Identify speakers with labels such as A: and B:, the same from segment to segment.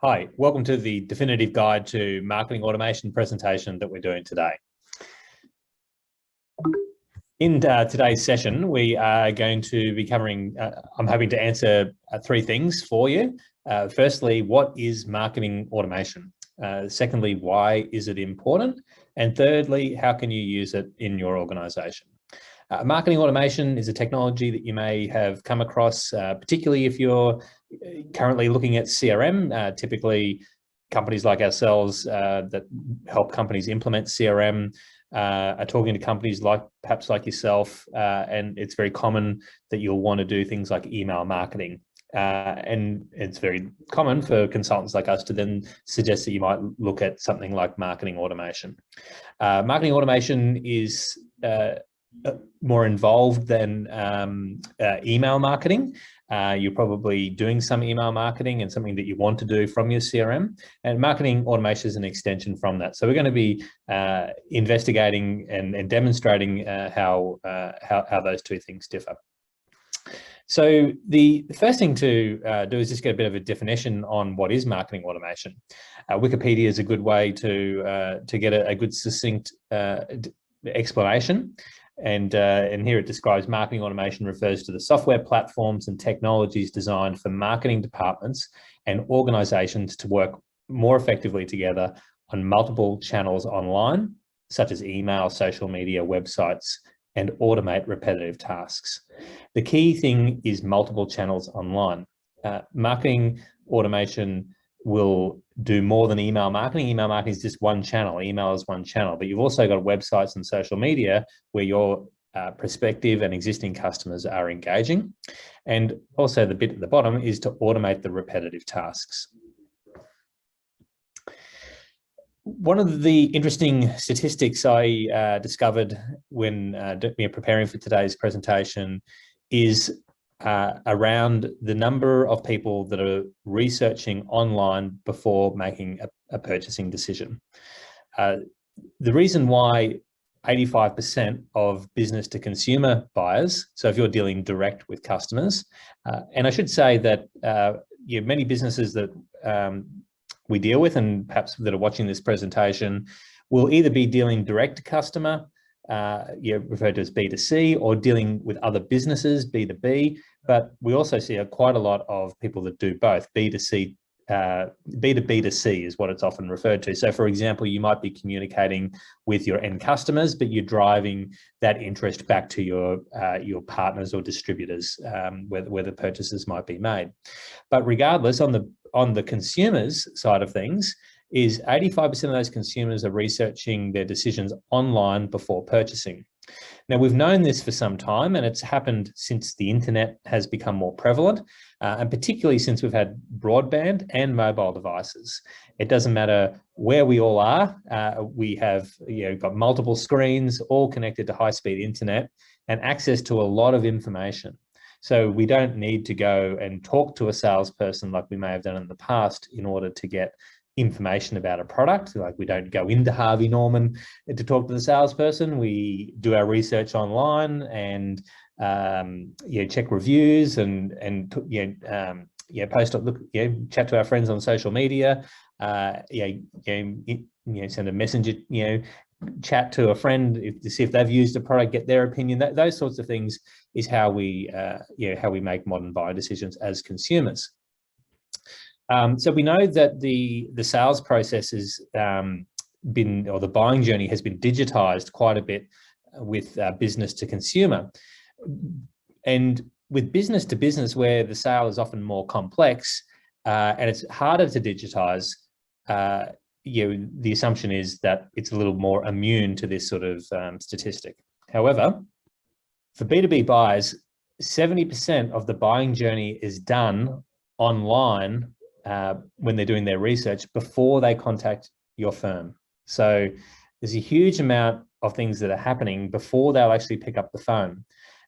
A: Hi, welcome to the definitive guide to marketing automation presentation that we're doing today. In today's session, we are going to be covering, I'm hoping to answer three things for you. Firstly, what is marketing automation? Secondly, why is it important? And thirdly, how can you use it in your organization? Marketing automation is a technology that you may have come across, particularly if you're currently looking at CRM. Typically, companies like ourselves that help companies implement CRM are talking to companies perhaps like yourself, and it's very common that you'll want to do things like email marketing. And it's very common for consultants like us to then suggest that you might look at something like marketing automation. Marketing automation is more involved than email marketing. You're probably doing some email marketing and something that you want to do from your CRM, and marketing automation is an extension from that. So we're going to be investigating and demonstrating how those two things differ. So the first thing to do is just get a bit of a definition on what is marketing automation. Wikipedia is a good way to get a good succinct explanation. And here it describes marketing automation refers to the software platforms and technologies designed for marketing departments and organizations to work more effectively together on multiple channels online, such as email, social media, websites, and automate repetitive tasks. The key thing is multiple channels online. Marketing automation will do more than email marketing. Email marketing is just one channel. Email is one channel, but you've also got websites and social media where your prospective and existing customers are engaging. And also the bit at the bottom is to automate the repetitive tasks. One of the interesting statistics I discovered when preparing for today's presentation is around the number of people that are researching online before making a purchasing decision. The reason why 85% of business to consumer buyers, so if you're dealing direct with customers, and I should say that many businesses that we deal with and perhaps that are watching this presentation will either be dealing direct to customer, referred to as B2C, or dealing with other businesses, B2B, but we also see quite a lot of people that do both. B2C, B2B2C is what it's often referred to. So for example, you might be communicating with your end customers, but you're driving that interest back to your partners or distributors, where the purchases might be made. But regardless, on the consumers side of things, is 85% of those consumers are researching their decisions online before purchasing. Now, we've known this for some time, and it's happened since the internet has become more prevalent, and particularly since we've had broadband and mobile devices. It doesn't matter where we all are. We have got multiple screens, all connected to high-speed internet, and access to a lot of information. So we don't need to go and talk to a salesperson like we may have done in the past in order to get information about a product. Like, we don't go into Harvey Norman to talk to the salesperson. We do our research online and check reviews and post, chat to our friends on social media. Send a messenger, chat to a friend to see if they've used a product, get their opinion. Those sorts of things is how we make modern buyer decisions as consumers. So we know that the sales process has or the buying journey has been digitized quite a bit with business to consumer. And with business to business, where the sale is often more complex and it's harder to digitize, the assumption is that it's a little more immune to this sort of statistic. However, for B2B buyers, 70% of the buying journey is done online when they're doing their research before they contact your firm. So there's a huge amount of things that are happening before they'll actually pick up the phone.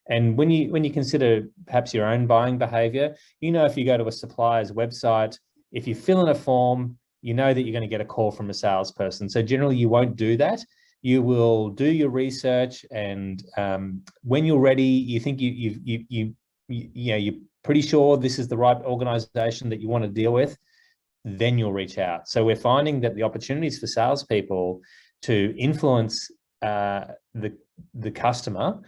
A: And when you consider perhaps your own buying behavior, if you go to a supplier's website, if you fill in a form, you know that you're going to get a call from a salesperson. So generally you won't do that. You will do your research, and when you're ready, you think you're pretty sure this is the right organization that you want to deal with, then you'll reach out. So we're finding that the opportunities for salespeople to influence the customer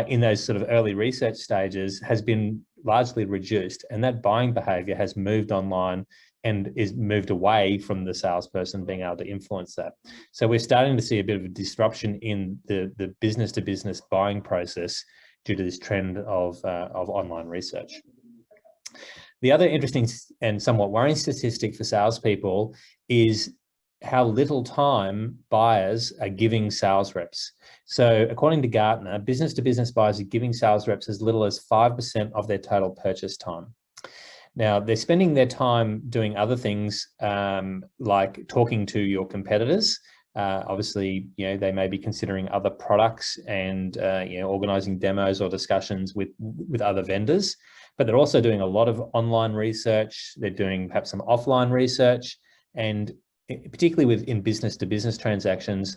A: in those sort of early research stages has been largely reduced, and that buying behavior has moved online and is moved away from the salesperson being able to influence that. So we're starting to see a bit of a disruption in the business-to-business buying process due to this trend of online research. The other interesting and somewhat worrying statistic for salespeople is how little time buyers are giving sales reps. So according to Gartner, business-to-business buyers are giving sales reps as little as 5% of their total purchase time. Now, they're spending their time doing other things like talking to your competitors. Obviously, they may be considering other products and organizing demos or discussions with other vendors, but they're also doing a lot of online research. They're doing perhaps some offline research, and particularly in business-to-business transactions,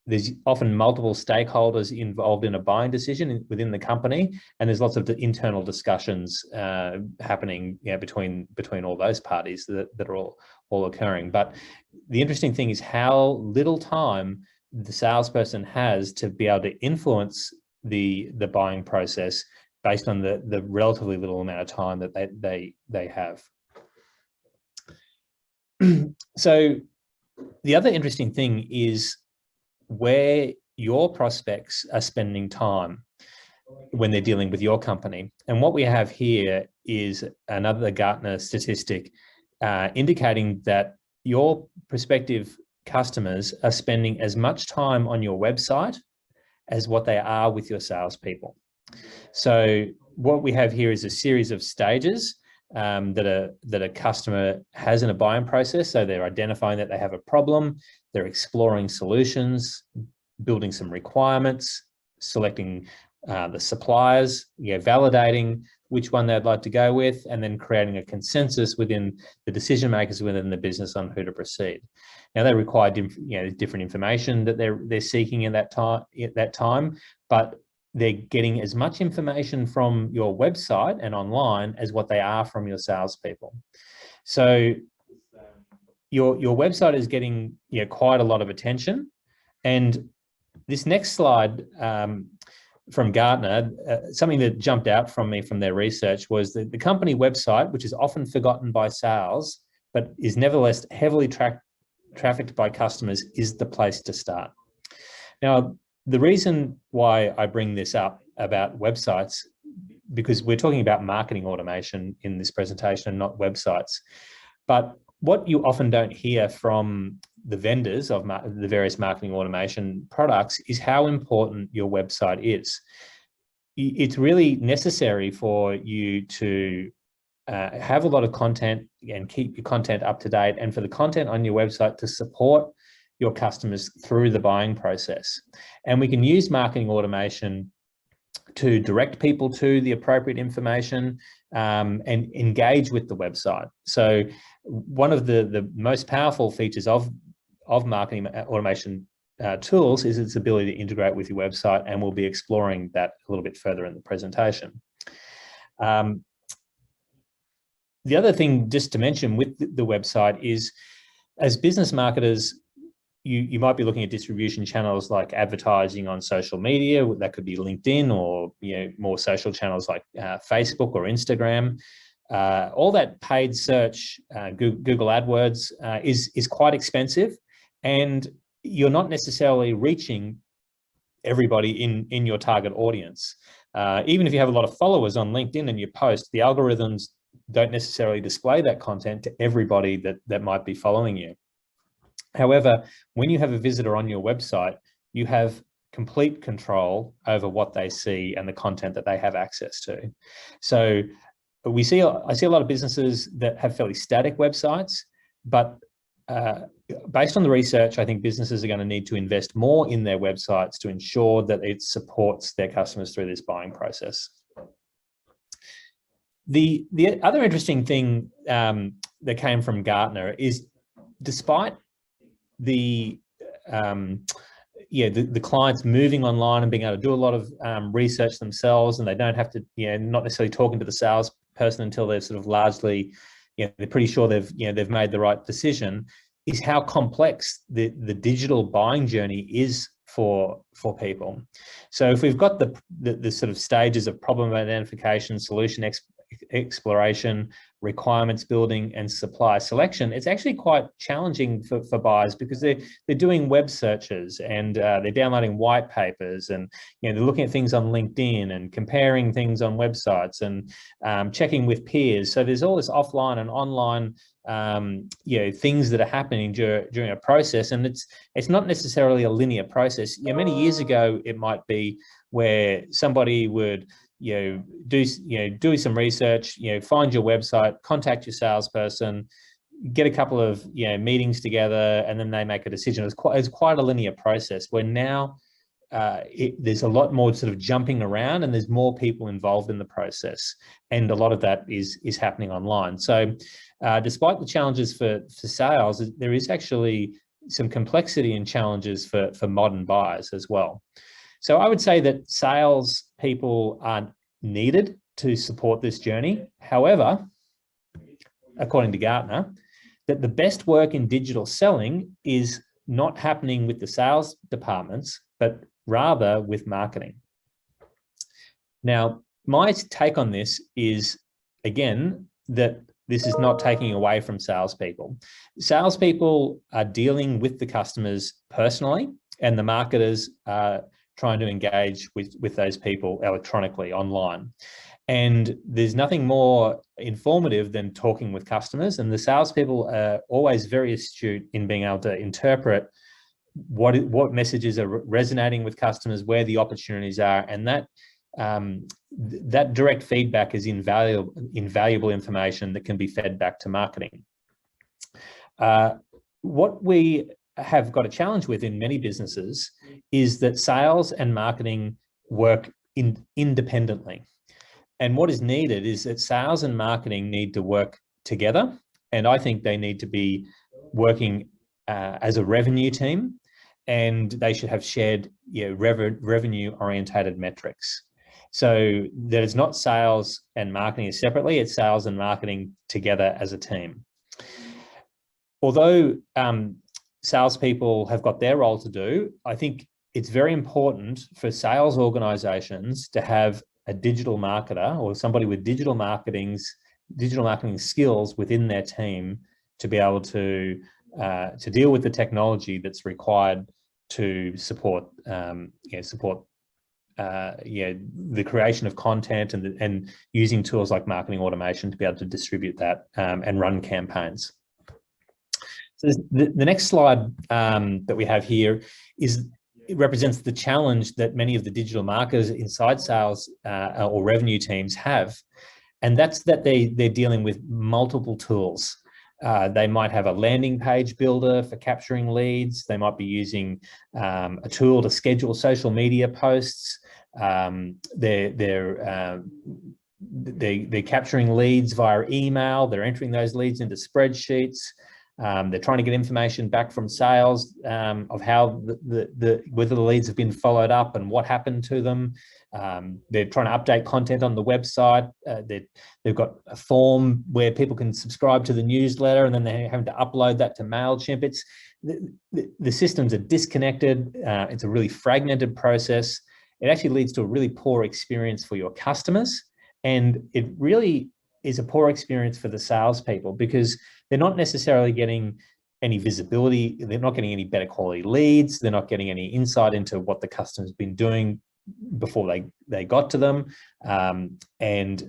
A: there's often multiple stakeholders involved in a buying decision within the company, and there's lots of internal discussions happening between all those parties that are all occurring. But the interesting thing is how little time the salesperson has to be able to influence the buying process based on the relatively little amount of time that they have. So the other interesting thing is where your prospects are spending time when they're dealing with your company. And what we have here is another Gartner statistic indicating that your prospective customers are spending as much time on your website as what they are with your salespeople. So what we have here is a series of stages that a customer has in a buying process. So they're identifying that they have a problem, they're exploring solutions, building some requirements, selecting the suppliers, validating which one they'd like to go with, and then creating a consensus within the decision makers within the business on who to proceed. Now they require different information that they're seeking at that time, but they're getting as much information from your website and online as what they are from your salespeople. So your website is getting quite a lot of attention. And this next slide from Gartner, something that jumped out from me from their research was that the company website, which is often forgotten by sales, but is nevertheless heavily trafficked by customers, is the place to start. Now, the reason why I bring this up about websites, because we're talking about marketing automation in this presentation and not websites. But what you often don't hear from the vendors of the various marketing automation products is how important your website is. It's really necessary for you to have a lot of content and keep your content up to date, and for the content on your website to support your customers through the buying process. And we can use marketing automation to direct people to the appropriate information and engage with the website. So one of the most powerful features of marketing automation tools is its ability to integrate with your website, and we'll be exploring that a little bit further in the presentation. The other thing just to mention with the website is, as business marketers, you might be looking at distribution channels like advertising on social media. That could be LinkedIn, or more social channels like Facebook or Instagram. All that paid search, Google AdWords, is quite expensive, and you're not necessarily reaching everybody in your target audience. Even if you have a lot of followers on LinkedIn and you post, the algorithms don't necessarily display that content to everybody that might be following you. However, when you have a visitor on your website, you have complete control over what they see and the content that they have access to. So I see a lot of businesses that have fairly static websites, but based on the research, I think businesses are going to need to invest more in their websites to ensure that it supports their customers through this buying process. The other interesting thing that came from Gartner is, despite the clients moving online and being able to do a lot of research themselves, and they don't have to, not necessarily talking to the salesperson until they're sort of largely they're pretty sure they've made the right decision, is how complex the digital buying journey is for people. So if we've got the sort of stages of problem identification, solution exploration, requirements building, and supply selection, it's actually quite challenging for buyers, because they're doing web searches, and they're downloading white papers, and they're looking at things on LinkedIn and comparing things on websites, and checking with peers. So there's all this offline and online things that are happening during a process, and it's not necessarily a linear process. Many years ago, it might be where somebody would do some research, find your website, contact your salesperson, get a couple of meetings together, and then they make a decision. It's quite a linear process, where now there's a lot more sort of jumping around, and there's more people involved in the process, and a lot of that is happening online. So despite the challenges for sales, there is actually some complexity and challenges for modern buyers as well. So I would say that sales people are needed to support this journey. However, according to Gartner, that the best work in digital selling is not happening with the sales departments, but rather with marketing. Now, my take on this is, again, that this is not taking away from salespeople. Salespeople are dealing with the customers personally, and the marketers are trying to engage with those people electronically online. And there's nothing more informative than talking with customers, and the salespeople are always very astute in being able to interpret what messages are resonating with customers, where the opportunities are, and that direct feedback is invaluable information that can be fed back to marketing. What we have got a challenge with in many businesses is that sales and marketing work independently. And what is needed is that sales and marketing need to work together. And I think they need to be working as a revenue team, and they should have shared revenue-orientated metrics. So that it's not sales and marketing separately, it's sales and marketing together as a team. Although salespeople have got their role to do, I think it's very important for sales organizations to have a digital marketer or somebody with digital marketing skills within their team to be able to deal with the technology that's required to support the creation of content and using tools like marketing automation to be able to distribute that and run campaigns. So the next slide that we have here it represents the challenge that many of the digital marketers inside sales or revenue teams have, and that's that they're dealing with multiple tools. They might have a landing page builder for capturing leads. They might be using a tool to schedule social media posts. They're capturing leads via email. They're entering those leads into spreadsheets. They're trying to get information back from sales of how whether the leads have been followed up and what happened to them. They're trying to update content on the website. They've got a form where people can subscribe to the newsletter, and then they're having to upload that to MailChimp. The systems are disconnected. It's a really fragmented process. It actually leads to a really poor experience for your customers, and it really is a poor experience for the salespeople, because they're not necessarily getting any visibility. They're not getting any better quality leads. They're not getting any insight into what the customer's been doing before they got to them. It's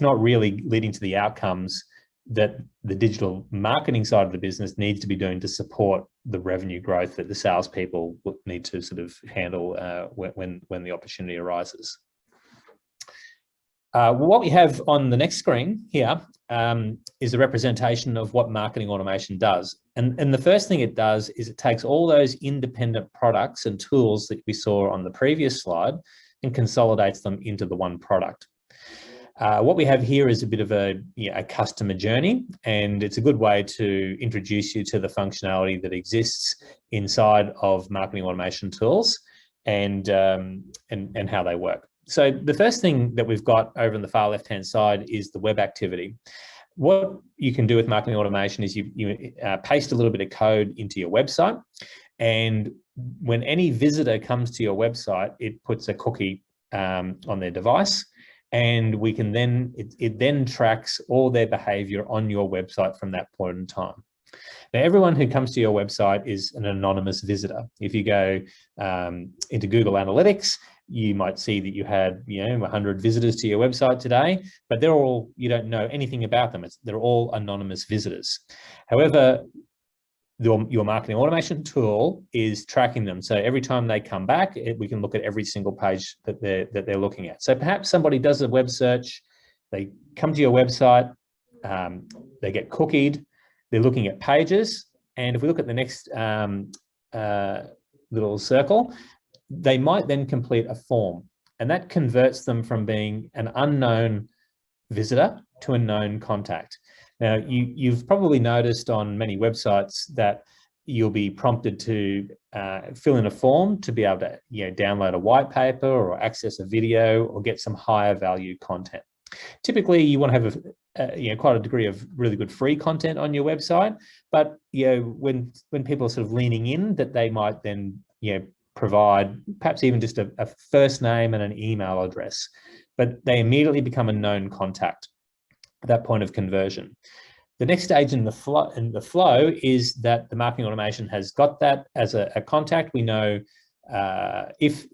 A: not really leading to the outcomes that the digital marketing side of the business needs to be doing to support the revenue growth that the salespeople need to sort of handle when the opportunity arises. What we have on the next screen here is a representation of what marketing automation does. And the first thing it does is it takes all those independent products and tools that we saw on the previous slide and consolidates them into the one product. What we have here is a bit of a customer journey, and it's a good way to introduce you to the functionality that exists inside of marketing automation tools and how they work. So the first thing that we've got over on the far left-hand side is the web activity. What you can do with marketing automation is you paste a little bit of code into your website, and when any visitor comes to your website, it puts a cookie on their device, and we can then it then tracks all their behavior on your website from that point in time. Now, everyone who comes to your website is an anonymous visitor. If you go into Google Analytics, you might see that you had 100 visitors to your website today, but they're all, you don't know anything about them. They're all anonymous visitors. However, your marketing automation tool is tracking them. So every time they come back, we can look at every single page that they're looking at. So perhaps somebody does a web search, they come to your website, they get cookied, they're looking at pages. And if we look at the next little circle, they might then complete a form, and that converts them from being an unknown visitor to a known contact. Now, you've probably noticed on many websites that you'll be prompted to fill in a form to be able to download a white paper or access a video or get some higher value content. Typically, you want to have quite a degree of really good free content on your website, but when people are sort of leaning in, that they might then provide perhaps even just a first name and an email address, but they immediately become a known contact at that point of conversion. The next stage in the flow is that the marketing automation has got that as a contact. We know if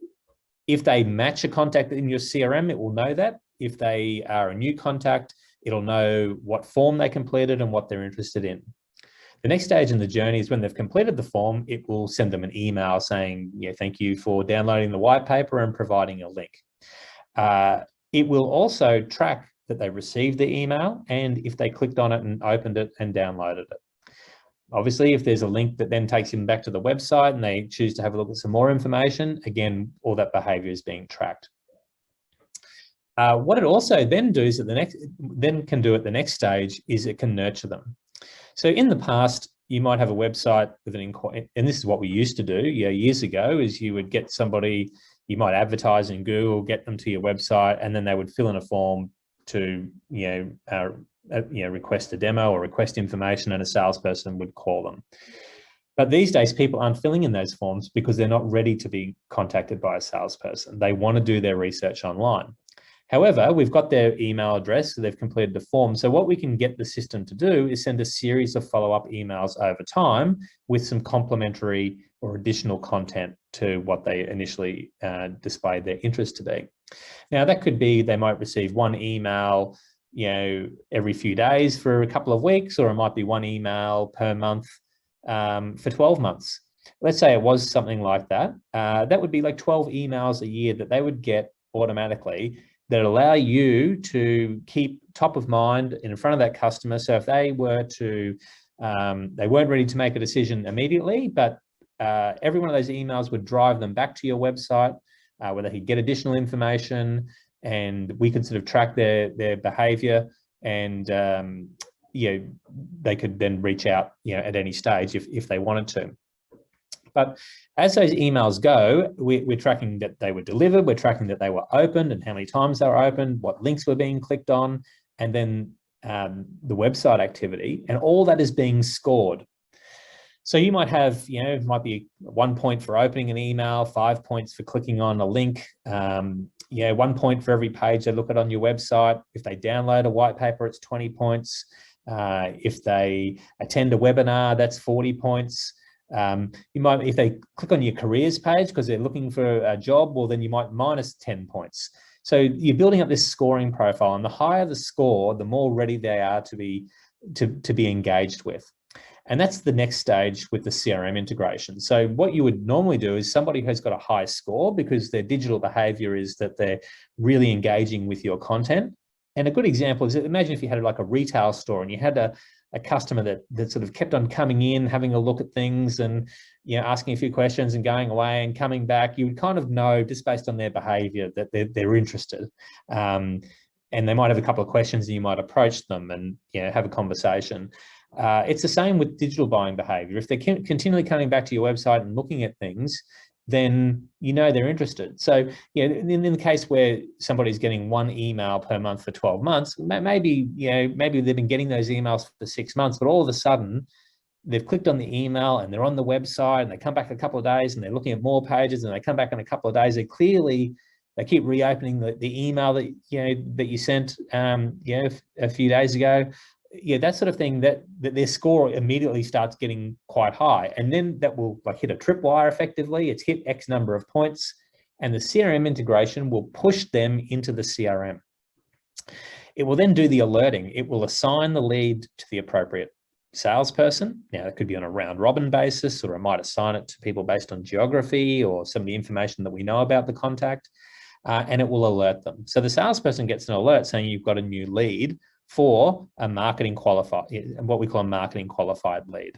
A: they match a contact in your CRM, it will know that. If they are a new contact, it'll know what form they completed and what they're interested in. The next stage in the journey is when they've completed the form, it will send them an email saying, thank you for downloading the white paper and providing a link. It will also track that they received the email and if they clicked on it and opened it and downloaded it. Obviously, if there's a link that then takes them back to the website and they choose to have a look at some more information, again, all that behavior is being tracked. What it also then does at the next stage is it can nurture them. So in the past, you might have a website with an inquiry, and this is what we used to do years ago, is you would get somebody, you might advertise in Google, get them to your website, and then they would fill in a form to request a demo or request information, and a salesperson would call them. But these days, people aren't filling in those forms because they're not ready to be contacted by a salesperson. They want to do their research online. However, we've got their email address, so they've completed the form. So what we can get the system to do is send a series of follow-up emails over time with some complementary or additional content to what they initially displayed their interest to be. Now, that could be they might receive one email every few days for a couple of weeks, or it might be one email per month for 12 months. Let's say it was something like that. That would be like 12 emails a year that they would get automatically that allow you to keep top of mind in front of that customer. So if they were to, they weren't ready to make a decision immediately, but every one of those emails would drive them back to your website where they could get additional information, and we could sort of track their behavior, and they could then reach out at any stage if they wanted to. But as those emails go, we're tracking that they were delivered, we're tracking that they were opened and how many times they were opened, what links were being clicked on, and then the website activity, and all that is being scored. So you might have, it might be 1 point for opening an email, 5 points for clicking on a link, 1 point for every page they look at on your website. If they download a white paper, it's 20 points. If they attend a webinar, that's 40 points. You might, if they click on your careers page because they're looking for a job, well, then you might minus 10 points. So you're building up this scoring profile, and the higher the score, the more ready they are to be engaged with. And that's the next stage with the CRM integration. So what you would normally do is somebody who's got a high score because their digital behavior is that they're really engaging with your content. And a good example is, imagine if you had like a retail store and you had a customer that sort of kept on coming in, having a look at things and asking a few questions and going away and coming back. You would kind of know just based on their behavior that they're interested. And they might have a couple of questions and you might approach them and have a conversation. It's the same with digital buying behavior. If they're continually coming back to your website and looking at things, then they're interested. So in the case where somebody's getting 1 email per month for 12 months, maybe they've been getting those emails for 6 months, but all of a sudden they've clicked on the email and they're on the website, and they come back a couple of days and they're looking at more pages, and they come back in a couple of days. They keep reopening the email that you sent a few days ago. That sort of thing, that their score immediately starts getting quite high, and then that will hit a tripwire effectively. It's hit X number of points, and the CRM integration will push them into the CRM. It will then do the alerting. It will assign the lead to the appropriate salesperson. Now, it could be on a round robin basis, or it might assign it to people based on geography or some of the information that we know about the contact, and it will alert them. So the salesperson gets an alert saying you've got a new lead for a marketing qualified, what we call a marketing qualified lead.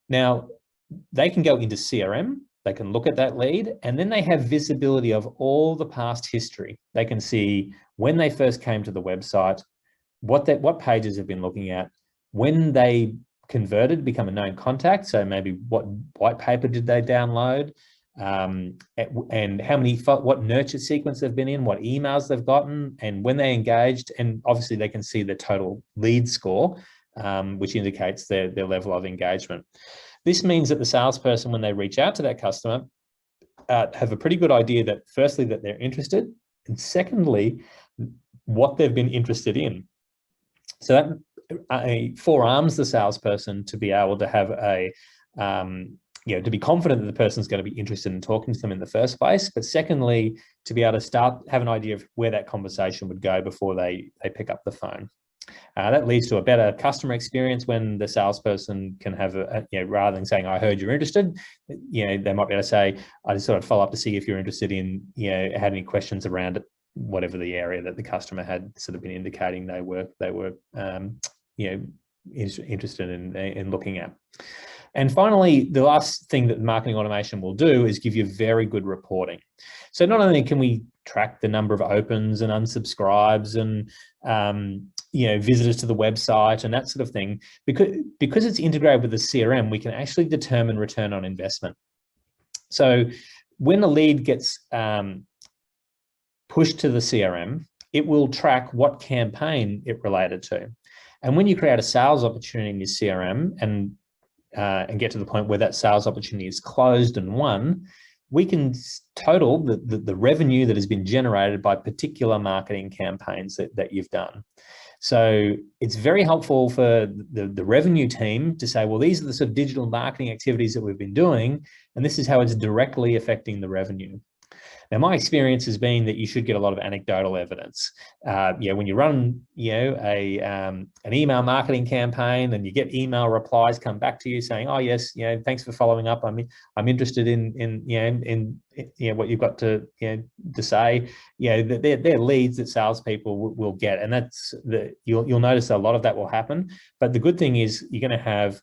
A: Now, they can go into CRM, they can look at that lead, and then they have visibility of all the past history. They can see when they first came to the website, what pages have been looking at, when they converted, become a known contact. So maybe what white paper did they download, and what nurture sequence they've been in, what emails they've gotten, and when they engaged. And obviously they can see the total lead score, which indicates their level of engagement. This means that the salesperson, when they reach out to that customer, have a pretty good idea that firstly, that they're interested, and secondly, what they've been interested in. So that forearms the salesperson to be able to have to be confident that the person's going to be interested in talking to them in the first place, but secondly, to be able to have an idea of where that conversation would go before they pick up the phone. That leads to a better customer experience when the salesperson can have rather than saying, I heard you're interested, they might be able to say, I just sort of follow up to see if you're interested in, had any questions around it, whatever the area that the customer had sort of been indicating they were interested in looking at. And finally, the last thing that the marketing automation will do is give you very good reporting. So not only can we track the number of opens and unsubscribes and visitors to the website and that sort of thing, because it's integrated with the CRM, we can actually determine return on investment. So when a lead gets pushed to the CRM, it will track what campaign it related to. And when you create a sales opportunity in your CRM and get to the point where that sales opportunity is closed and won, we can total the revenue that has been generated by particular marketing campaigns that you've done. So it's very helpful for the revenue team to say, well, these are the sort of digital marketing activities that we've been doing, and this is how it's directly affecting the revenue. Now, my experience has been that you should get a lot of anecdotal evidence. When you run, an email marketing campaign, and you get email replies come back to you saying, "Oh yes, thanks for following up. I'm interested in what you've got to say." They're leads that salespeople will get, and that's you'll notice a lot of that will happen. But the good thing is you're going to have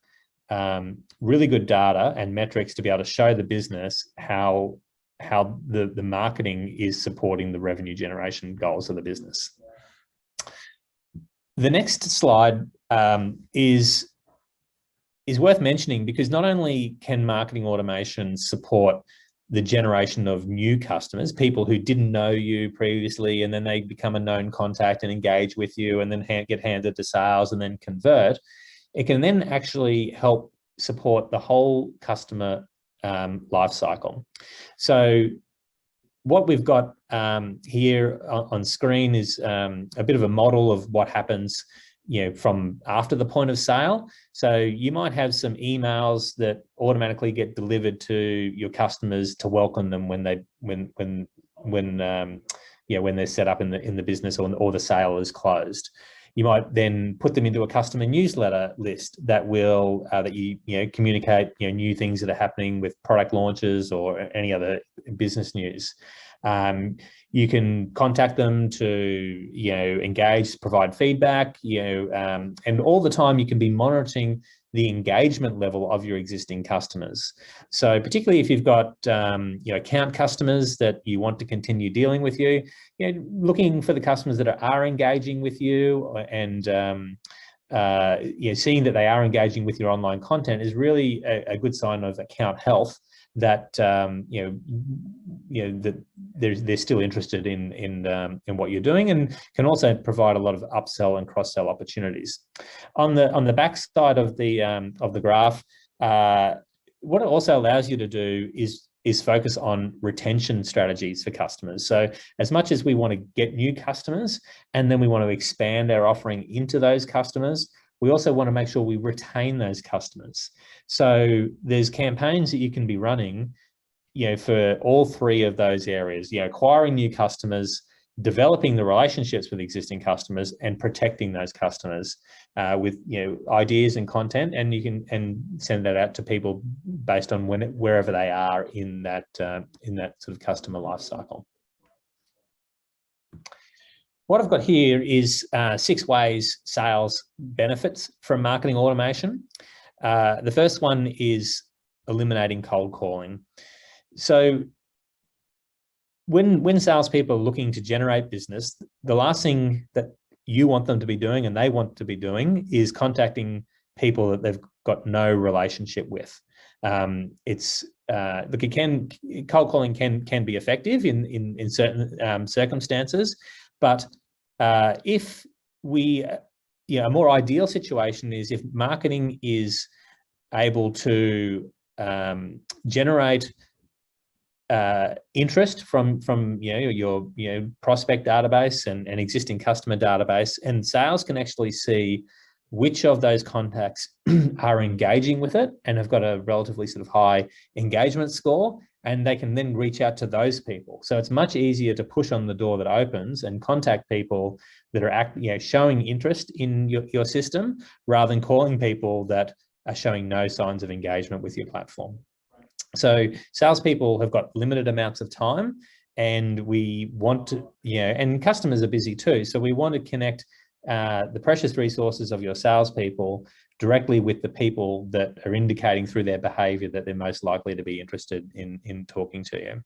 A: really good data and metrics to be able to show the business how the marketing is supporting the revenue generation goals of the business. The next slide is worth mentioning, because not only can marketing automation support the generation of new customers, people who didn't know you previously, and then they become a known contact and engage with you, and then get handed to sales and then convert, it can then actually help support the whole customer life cycle. So what we've got here on screen is a bit of a model of what happens from after the point of sale. So you might have some emails that automatically get delivered to your customers to welcome them when they're set up in the business, or the sale is closed. You might then put them into a customer newsletter list that will that you communicate new things that are happening with product launches or any other business news. You can contact them to engage, provide feedback, and all the time you can be monitoring the engagement level of your existing customers. So particularly if you've got account customers that you want to continue dealing with you, looking for the customers that are engaging with you and seeing that they are engaging with your online content is really a good sign of account health, that that they're still interested in what you're doing, and can also provide a lot of upsell and cross-sell opportunities. On the back side of the graph, what it also allows you to do is focus on retention strategies for customers. So as much as we want to get new customers, and then we want to expand our offering into those customers, we also want to make sure we retain those customers. So there's campaigns that you can be running, for all three of those areas, acquiring new customers, developing the relationships with existing customers, and protecting those customers with ideas and content, and you can send that out to people based on wherever they are in that sort of customer life cycle. What I've got here is 6 ways sales benefits from marketing automation. The first one is eliminating cold calling. So when salespeople are looking to generate business, the last thing that you want them to be doing and they want to be doing is contacting people that they've got no relationship with. Cold calling can be effective in certain circumstances, but if a more ideal situation is if marketing is able to generate interest from your prospect database and existing customer database, and sales can actually see which of those contacts are engaging with it and have got a relatively sort of high engagement score, and they can then reach out to those people. So it's much easier to push on the door that opens and contact people that are showing interest in your system, rather than calling people that are showing no signs of engagement with your platform. So salespeople have got limited amounts of time, and we want to, and customers are busy too. So we want to connect the precious resources of your salespeople directly with the people that are indicating through their behavior that they're most likely to be interested in talking to you.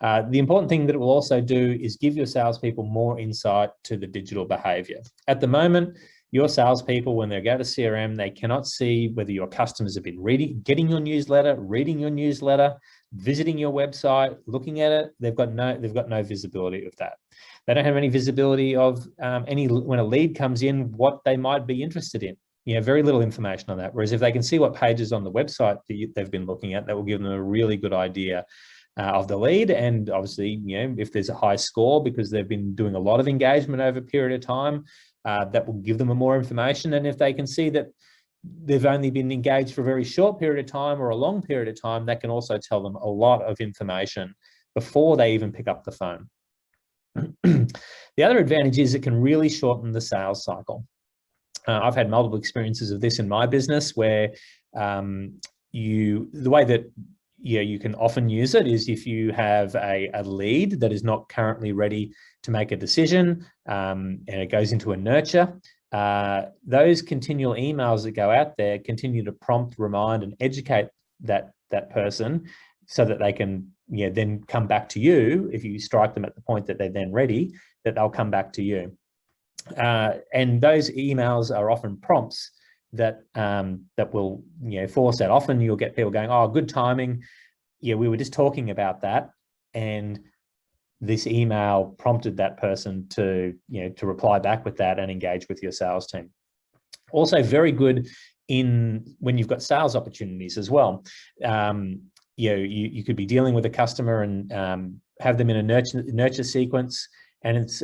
A: The important thing that it will also do is give your salespeople more insight to the digital behavior. At the moment, your salespeople, when they go to CRM, they cannot see whether your customers have been getting your newsletter, reading your newsletter, visiting your website, looking at it. They've got no visibility of that. They don't have any visibility of when a lead comes in, what they might be interested in. Very little information on that. Whereas if they can see what pages on the website that they've been looking at, that will give them a really good idea of the lead. And obviously, if there's a high score because they've been doing a lot of engagement over a period of time, that will give them more information. And if they can see that they've only been engaged for a very short period of time or a long period of time, that can also tell them a lot of information before they even pick up the phone. The other advantage is it can really shorten the sales cycle. I've had multiple experiences of this in my business where the way that you can often use it is if you have a lead that is not currently ready to make a decision, and it goes into a nurture. Those continual emails that go out there continue to prompt, remind, and educate that person so that they can then come back to you. If you strike them at the point that they're then ready, that they'll come back to you. And those emails are often prompts that will force that. Often you'll get people going, "Oh, good timing. Yeah, we were just talking about that," and this email prompted that person to reply back with that and engage with your sales team. Also, very good when you've got sales opportunities as well. You could be dealing with a customer and have them in a nurture sequence, and it's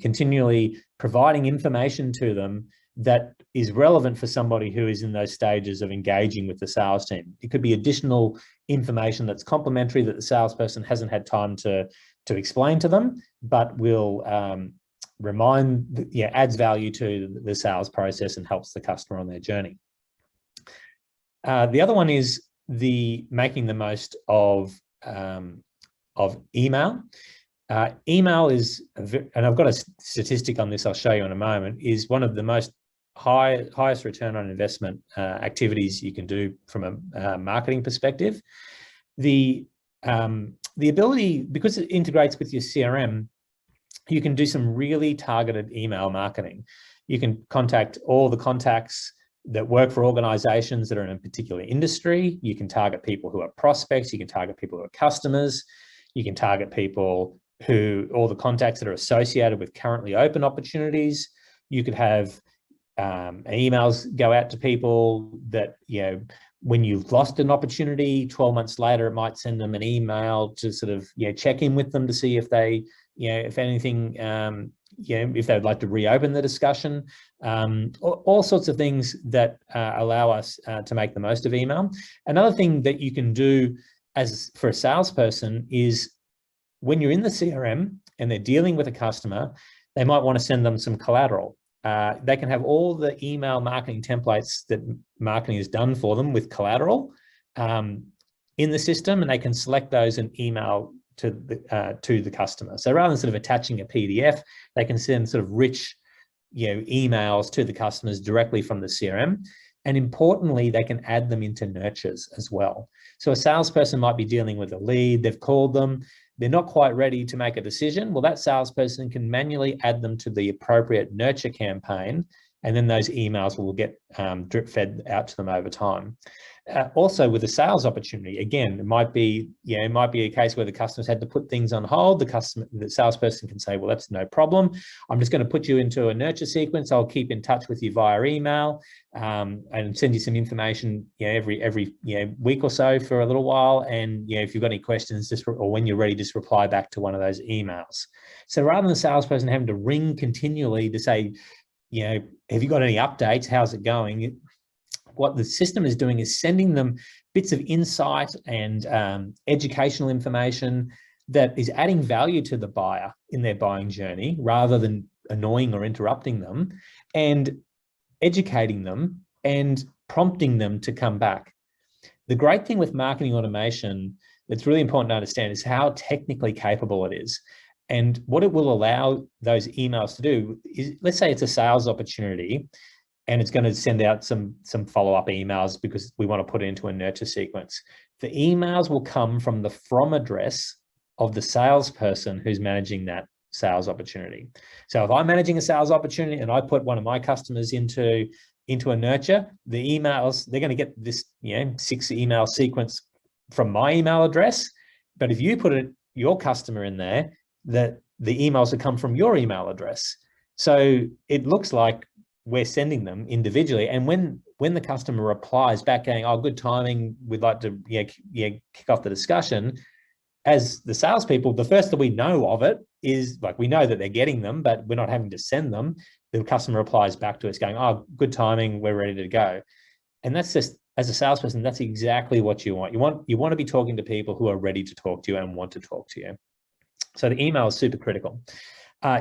A: continually providing information to them that is relevant for somebody who is in those stages of engaging with the sales team. It could be additional information that's complementary that the salesperson hasn't had time to explain to them, but will adds value to the sales process and helps the customer on their journey. The other one is making the most of email. Email is, and I've got a statistic on this I'll show you in a moment, is one of the most highest return on investment activities you can do from a marketing perspective. The ability, because it integrates with your CRM, you can do some really targeted email marketing. You can contact all the contacts that work for organizations that are in a particular industry. You can target people who are prospects. You can target people who are customers. You can target people all the contacts that are associated with currently open opportunities. You could have emails go out to people that, when you've lost an opportunity, 12 months later, it might send them an email to sort of, check in with them to see if they, if anything, if they'd like to reopen the discussion. All sorts of things that allow us to make the most of email. Another thing that you can do for a salesperson is when you're in the CRM and they're dealing with a customer, they might want to send them some collateral. They can have all the email marketing templates that marketing has done for them with collateral in the system, and they can select those and email to the customer. So rather than sort of attaching a PDF, they can send sort of rich, emails to the customers directly from the CRM. And importantly, they can add them into nurtures as well. So a salesperson might be dealing with a lead, they've called them, they're not quite ready to make a decision. Well, that salesperson can manually add them to the appropriate nurture campaign, and then those emails will get drip fed out to them over time. Also, with a sales opportunity, again, it might be a case where the customer's had to put things on hold. The salesperson can say, well, that's no problem. I'm just going to put you into a nurture sequence. I'll keep in touch with you via email and send you some information, every week or so for a little while. And if you've got any questions, or when you're ready, just reply back to one of those emails. So rather than the salesperson having to ring continually to say, have you got any updates? How's it going? What the system is doing is sending them bits of insight and educational information that is adding value to the buyer in their buying journey, rather than annoying or interrupting them, and educating them and prompting them to come back. The great thing with marketing automation that's really important to understand is how technically capable it is. And what it will allow those emails to do is, let's say it's a sales opportunity, and it's going to send out some follow-up emails because we want to put it into a nurture sequence. The emails will come from the from address of the salesperson who's managing that sales opportunity. So if I'm managing a sales opportunity and I put one of my customers into a nurture, the emails, they're going to get this 6 email sequence from my email address. But if you put your customer in there, the emails will come from your email address. So it looks like we're sending them individually. And when the customer replies back going, oh, good timing, we'd like to kick off the discussion, as the salespeople, the first that we know of it is, like, we know that they're getting them, but we're not having to send them. The customer replies back to us going, oh, good timing, we're ready to go. And that's just, as a salesperson, that's exactly what you want. You want to be talking to people who are ready to talk to you and want to talk to you. So the email is super critical.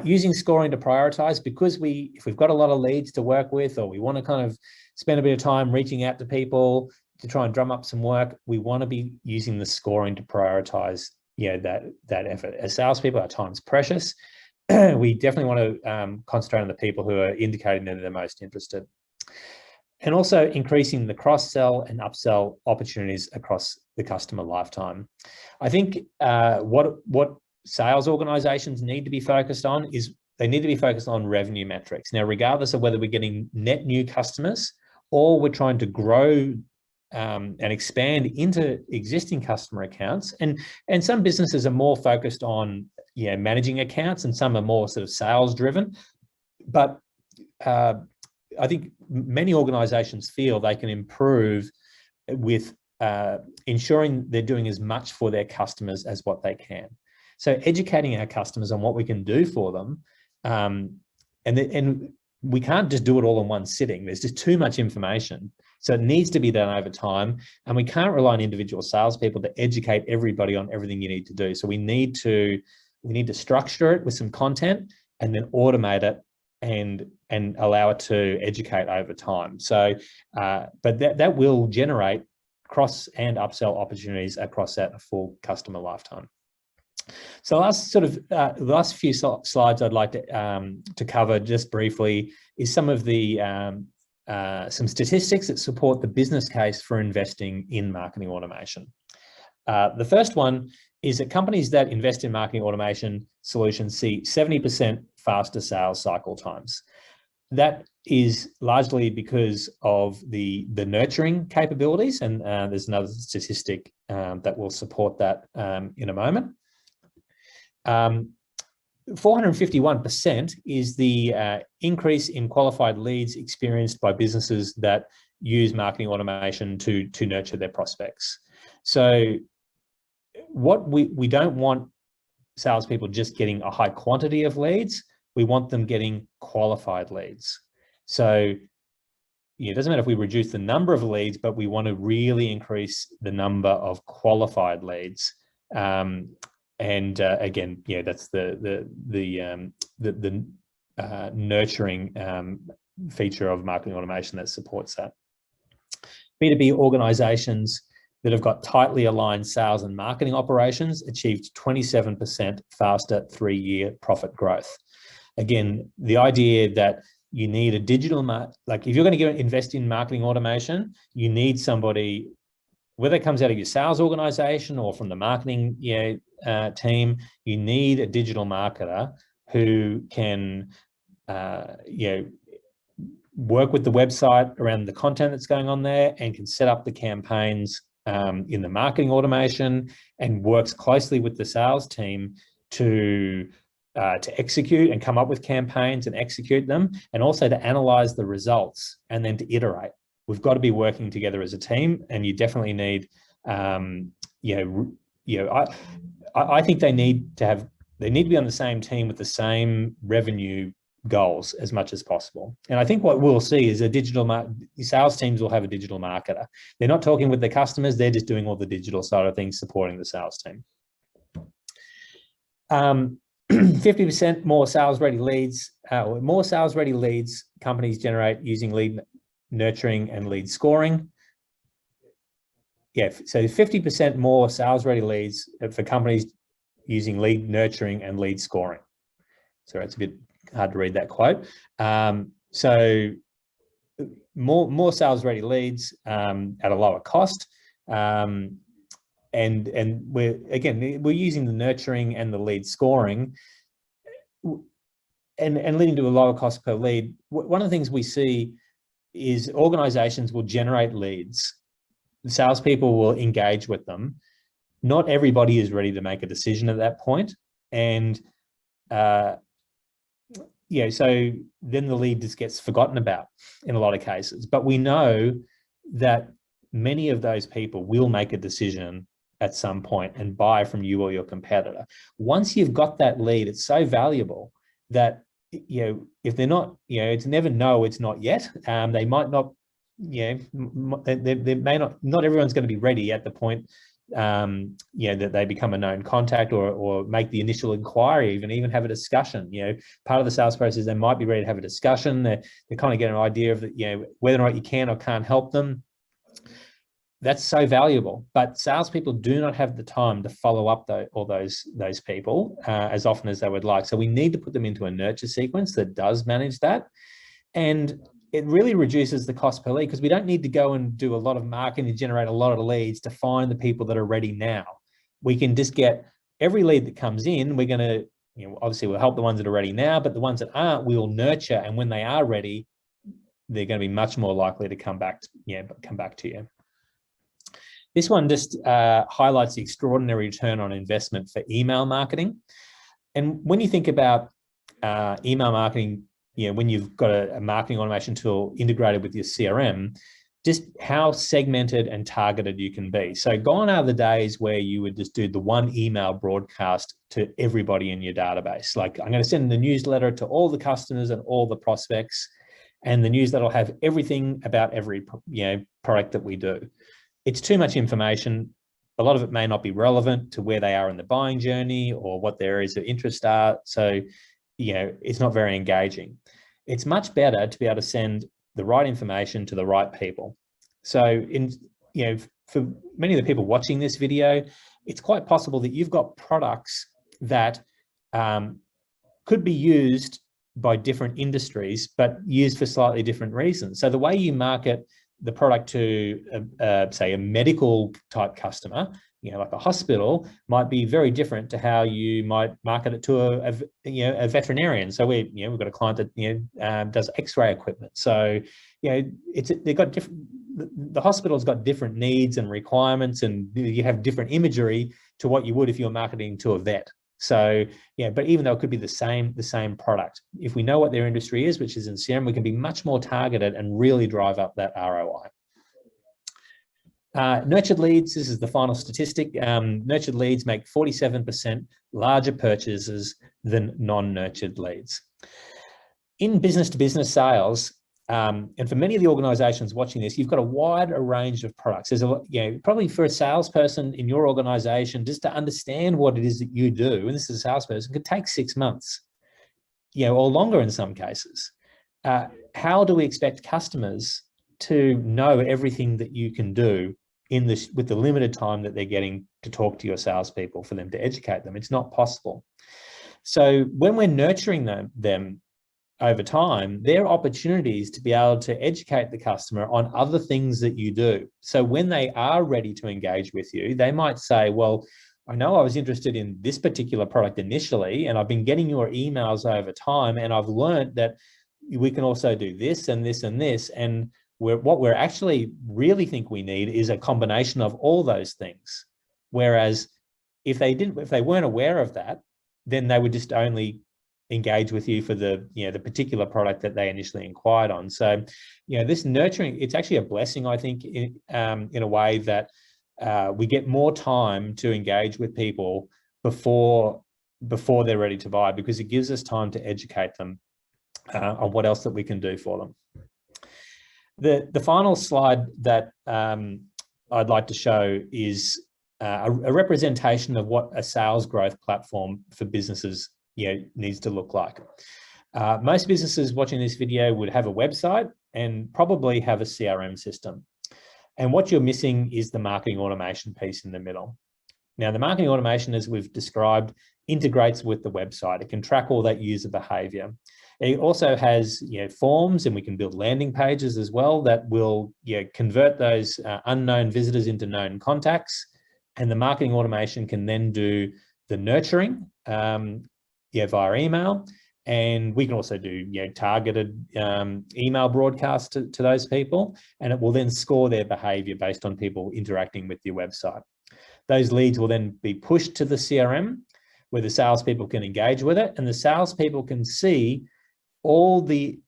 A: Using scoring to prioritize, because if we've got a lot of leads to work with, or we want to kind of spend a bit of time reaching out to people to try and drum up some work, we want to be using the scoring to prioritize that effort. As salespeople, our time's precious. We definitely want to concentrate on the people who are indicating that they're most interested. And also increasing the cross-sell and upsell opportunities across the customer lifetime. I think what sales organizations need to be focused on is they need to be focused on revenue metrics. Now, regardless of whether we're getting net new customers or we're trying to grow and expand into existing customer accounts, and some businesses are more focused on managing accounts, and some are more sort of sales driven. But I think many organizations feel they can improve with ensuring they're doing as much for their customers as what they can. So educating our customers on what we can do for them, and we can't just do it all in one sitting. There's just too much information. So it needs to be done over time, and we can't rely on individual salespeople to educate everybody on everything you need to do. So we need to structure it with some content and then automate it and allow it to educate over time. So, but that will generate cross and upsell opportunities across that full customer lifetime. So the last few slides I'd like to cover just briefly is some of the some statistics that support the business case for investing in marketing automation. The first one is that companies that invest in marketing automation solutions see 70% faster sales cycle times. That is largely because of the nurturing capabilities, and there's another statistic that will support that in a moment. 451% is the increase in qualified leads experienced by businesses that use marketing automation to nurture their prospects. So what we don't want salespeople just getting a high quantity of leads. We want them getting qualified leads. So it doesn't matter if we reduce the number of leads, but we want to really increase the number of qualified leads. Again, that's the nurturing feature of marketing automation that supports that. B2B organizations that have got tightly aligned sales and marketing operations achieved 27% faster 3-year profit growth. Again, the idea that you need a digital, like if you're going to invest in marketing automation, you need somebody, whether it comes out of your sales organization or from the marketing team, you need a digital marketer who can work with the website around the content that's going on there and can set up the campaigns in the marketing automation and works closely with the sales team to execute and come up with campaigns and execute them, and also to analyze the results and then to iterate. We've got to be working together as a team, and you definitely need, I think they need to be on the same team with the same revenue goals as much as possible. And I think what we'll see is sales teams will have a digital marketer. They're not talking with the customers, they're just doing all the digital side of things, supporting the sales team. 50% more sales-ready leads, companies generate using lead nurturing and lead scoring. Yeah, so 50% more sales-ready leads for companies using lead nurturing and lead scoring. Sorry, it's a bit hard to read that quote. So more sales-ready leads at a lower cost. And we're using the nurturing and the lead scoring and leading to a lower cost per lead. One of the things we see is organizations will generate leads. The salespeople will engage with them. Not everybody is ready to make a decision at that point. And so then the lead just gets forgotten about in a lot of cases. But we know that many of those people will make a decision at some point and buy from you or your competitor. Once you've got that lead, it's so valuable that, if they're not, it's never no, it's not yet. They might not, they may not everyone's going to be ready at the point, that they become a known contact or make the initial inquiry, even have a discussion. Part of the sales process, they might be ready to have a discussion. They kind of get an idea of whether or not you can or can't help them. That's so valuable, but salespeople do not have the time to follow up all those people as often as they would like. So we need to put them into a nurture sequence that does manage that, and it really reduces the cost per lead, because we don't need to go and do a lot of marketing to generate a lot of leads to find the people that are ready now. We can just get every lead that comes in. We're going to, obviously we'll help the ones that are ready now, but the ones that aren't, we will nurture, and when they are ready, they're going to be much more likely to come back to you. This one just highlights the extraordinary return on investment for email marketing. And when you think about email marketing, when you've got a marketing automation tool integrated with your CRM, just how segmented and targeted you can be. So gone are the days where you would just do the one email broadcast to everybody in your database. Like, I'm going to send the newsletter to all the customers and all the prospects, and the newsletter will have everything about every product that we do. It's too much information. A lot of it may not be relevant to where they are in the buying journey or what their areas of interest are. So, it's not very engaging. It's much better to be able to send the right information to the right people. So for many of the people watching this video, it's quite possible that you've got products that could be used by different industries, but used for slightly different reasons. So the way you market the product to, say, a medical type customer, like a hospital, might be very different to how you might market it to a veterinarian. So we've got a client that does X-ray equipment. So they've got different. The hospital's got different needs and requirements, and you have different imagery to what you would if you were marketing to a vet. So but even though it could be the same product, if we know what their industry is, which is in CRM, we can be much more targeted and really drive up that ROI. Nurtured leads, this is the final statistic. Nurtured leads make 47% larger purchases than non-nurtured leads. In business-to-business sales, and for many of the organizations watching this, you've got a wide range of products. There's probably for a salesperson in your organization, just to understand what it is that you do, and this is a salesperson, could take 6 months, or longer in some cases. How do we expect customers to know everything that you can do with the limited time that they're getting to talk to your salespeople for them to educate them? It's not possible. So when we're nurturing them over time, there are opportunities to be able to educate the customer on other things that you do. So when they are ready to engage with you, they might say, well, I know I was interested in this particular product initially, and I've been getting your emails over time, and I've learned that we can also do this and this and this. And what we're actually really think we need is a combination of all those things. Whereas if they weren't aware of that, then they would just only engage with you for the particular product that they initially inquired on. So this nurturing, it's actually a blessing, I think, in a way that we get more time to engage with people before they're ready to buy, because it gives us time to educate them on what else that we can do for them. The final slide that I'd like to show is a representation of what a sales growth platform for businesses needs to look like. Most businesses watching this video would have a website and probably have a CRM system. And what you're missing is the marketing automation piece in the middle. Now, the marketing automation, as we've described, integrates with the website. It can track all that user behavior. It also has forms, and we can build landing pages as well that will convert those unknown visitors into known contacts. And the marketing automation can then do the nurturing via email, and we can also do targeted email broadcasts to those people, and it will then score their behavior based on people interacting with your website. Those leads will then be pushed to the CRM, where the salespeople can engage with it, and the salespeople can see all the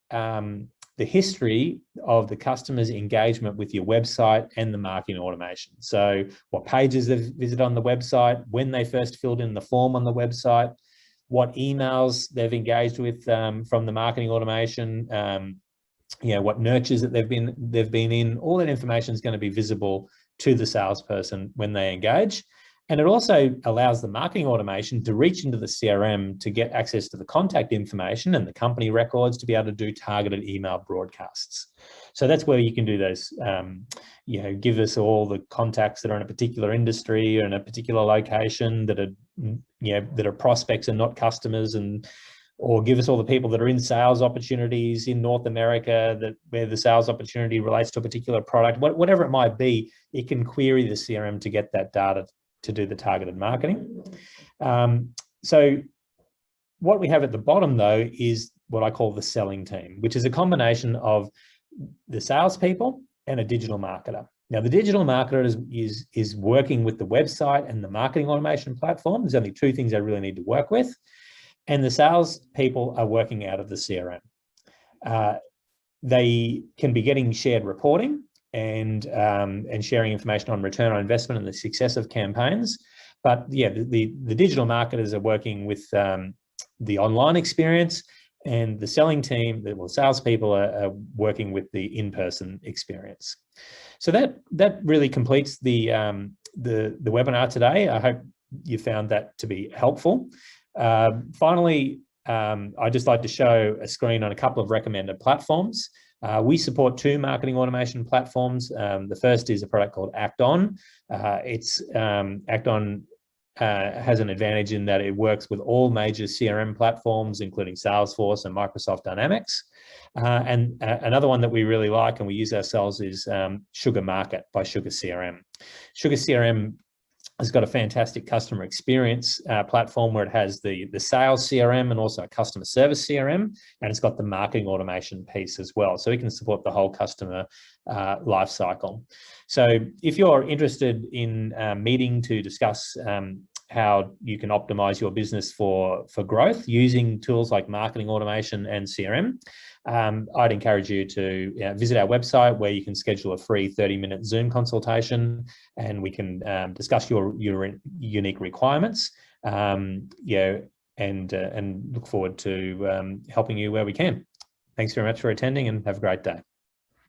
A: history of the customer's engagement with your website and the marketing automation. So what pages they've visited on the website, when they first filled in the form on the website, what emails they've engaged with from the marketing automation, what nurtures that they've been in. All that information is going to be visible to the salesperson when they engage. And it also allows the marketing automation to reach into the CRM to get access to the contact information and the company records to be able to do targeted email broadcasts. So that's where you can do those, give us all the contacts that are in a particular industry or in a particular location that are prospects and not customers, or give us all the people that are in sales opportunities in North America where the sales opportunity relates to a particular product. Whatever it might be, it can query the CRM to get that data to do the targeted marketing. So what we have at the bottom, though, is what I call the selling team, which is a combination of the salespeople and a digital marketer. Now, the digital marketer is working with the website and the marketing automation platform. There's only two things they really need to work with. And the salespeople are working out of the CRM. They can be getting shared reporting and sharing information on return on investment and the success of campaigns. But the digital marketers are working with the online experience, and the selling team, the salespeople are working with the in-person experience. So that really completes the webinar today. I hope you found that to be helpful. Finally, I'd just like to show a screen on a couple of recommended platforms. We support 2 marketing automation platforms. The first is a product called Act On. Act On has an advantage in that it works with all major CRM platforms, including Salesforce and Microsoft Dynamics. And another one that we really like and we use ourselves is Sugar Market by Sugar CRM. Sugar CRM has got a fantastic customer experience platform where it has the sales CRM and also a customer service CRM, and it's got the marketing automation piece as well. So we can support the whole customer life cycle. So if you're interested in meeting to discuss how you can optimize your business for growth using tools like marketing automation and CRM, I'd encourage you to visit our website where you can schedule a free 30-minute Zoom consultation, and we can discuss your unique requirements. And look forward to helping you where we can. Thanks very much for attending, and have a great day.